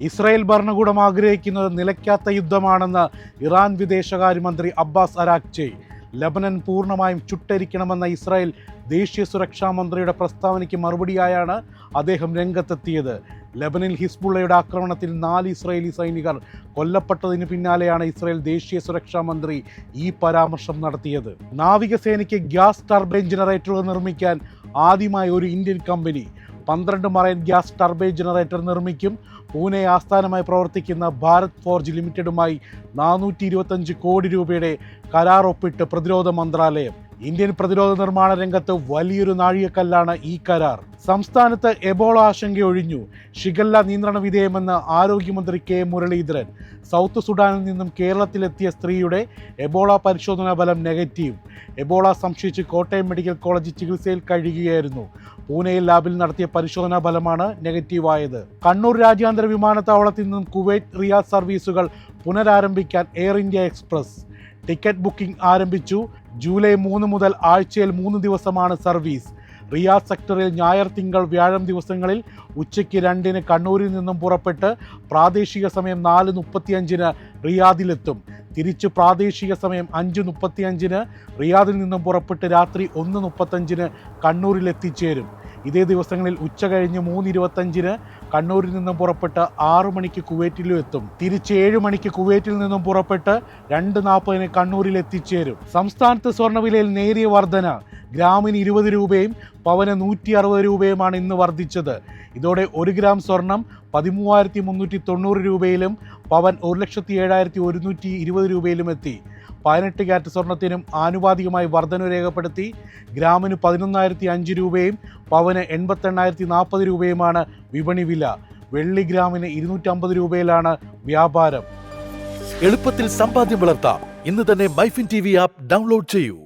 Israel ഭരണകൂടം ആഗ്രഹിക്കുന്നത് നിലയ്ക്കാത്ത യുദ്ധമാണെന്ന് ഇറാൻ വിദേശകാര്യമന്ത്രി അബ്ബാസ് അരാക്ചി. ലബനൻ പൂർണ്ണമായും ചുട്ടരിക്കണമെന്ന ഇസ്രായേൽ ദേശീയ സുരക്ഷാ മന്ത്രിയുടെ പ്രസ്താവനയ്ക്ക് മറുപടിയായാണ് അദ്ദേഹം രംഗത്തെത്തിയത്. ലബനിൽ ഹിസ്ബുള്ളയുടെ ആക്രമണത്തിൽ 4 ഇസ്രായേലി സൈനികർ കൊല്ലപ്പെട്ടതിന് പിന്നാലെയാണ് ഇസ്രായേൽ ദേശീയ സുരക്ഷാ മന്ത്രി ഈ പരാമർശം നടത്തിയത്. നാവികസേനയ്ക്ക് ഗ്യാസ് ടർബൈൻ ജനറേറ്ററുകൾ നിർമ്മിക്കാൻ ആദ്യമായി ഒരു Indian company 12 marine gas turbine generator നിർമ്മിക്കും. പൂനെ ആസ്ഥാനമായി പ്രവർത്തിക്കുന്ന ഭാരത് ഫോർജ് ലിമിറ്റഡുമായി 425 കോടി രൂപയുടെ കരാർ ഒപ്പിട്ട് പ്രതിരോധ മന്ത്രാലയം. ഇന്ത്യൻ പ്രതിരോധ നിർമ്മാണ രംഗത്ത് വലിയൊരു നാഴികക്കല്ലാണ് ഈ കരാർ. സംസ്ഥാനത്ത് എബോള ആശങ്കയൊഴിഞ്ഞു. ഷിഗല്ല നിയന്ത്രണ വിധേയമെന്ന് ആരോഗ്യമന്ത്രി കെ മുരളീധരൻ. സൗത്ത് സുഡാനിൽ നിന്നും കേരളത്തിലെത്തിയ സ്ത്രീയുടെ എബോള പരിശോധനാ ഫലം നെഗറ്റീവ്. എബോള സംശയിച്ച് കോട്ടയം മെഡിക്കൽ കോളേജിൽ ചികിത്സയിൽ കഴിയുകയായിരുന്നു. പൂനെയിൽ ലാബിൽ നടത്തിയ പരിശോധനാ ഫലമാണ് നെഗറ്റീവായത്. കണ്ണൂർ രാജ്യാന്തര വിമാനത്താവളത്തിൽ നിന്നും കുവൈറ്റ് റിയാദ് സർവീസുകൾ പുനരാരംഭിക്കാൻ air India express. Ticket booking ആരംഭിച്ചു. ജൂലൈ 3 മുതൽ ആഴ്ചയിൽ 3 ദിവസമാണ് സർവീസ്. റിയാദ് സെക്ടറിൽ ഞായർ, തിങ്കൾ, വ്യാഴം ദിവസങ്ങളിൽ ഉച്ചയ്ക്ക് 2-ന് കണ്ണൂരിൽ നിന്നും പുറപ്പെട്ട് പ്രാദേശിക സമയം 4:35-ന് റിയാദിലെത്തും. തിരിച്ച് പ്രാദേശിക സമയം 5:35-ന് റിയാദിൽ നിന്നും പുറപ്പെട്ട് രാത്രി 1:35-ന് കണ്ണൂരിൽ എത്തിച്ചേരും. ഇതേ ദിവസങ്ങളിൽ ഉച്ച കഴിഞ്ഞ് 3:25-ന് കണ്ണൂരിൽ നിന്നും പുറപ്പെട്ട് 6 മണിക്ക് കുവൈറ്റിലും എത്തും. തിരിച്ച് 7 മണിക്ക് കുവൈറ്റിൽ നിന്നും പുറപ്പെട്ട് 2:40-ന് കണ്ണൂരിൽ എത്തിച്ചേരും. സംസ്ഥാനത്ത് സ്വർണ്ണവിലയിൽ നേരിയ വർധന. ഗ്രാമിന് 20 രൂപയും പവന് 160 രൂപയുമാണ് ഇന്ന് വർദ്ധിച്ചത്. ഇതോടെ 1 ഗ്രാം സ്വർണം 13,390 രൂപയിലും പവൻ 1,07,120 രൂപയിലും എത്തി. 18 ക്യാരറ്റ് സ്വർണത്തിനും ആനുപാതികമായി വർധന രേഖപ്പെടുത്തി. ഗ്രാമിന് 11,005 രൂപയും പവന് 88,040 രൂപയുമാണ് വിപണി വില. വെള്ളി ഗ്രാമിന് 250 രൂപയിലാണ് വ്യാപാരം. എളുപ്പത്തിൽ സമ്പാദ്യം വളർത്താം. ഇന്ന് തന്നെ മൈഫിൻ TV ആപ്പ് ഡൗൺലോഡ് ചെയ്യൂ.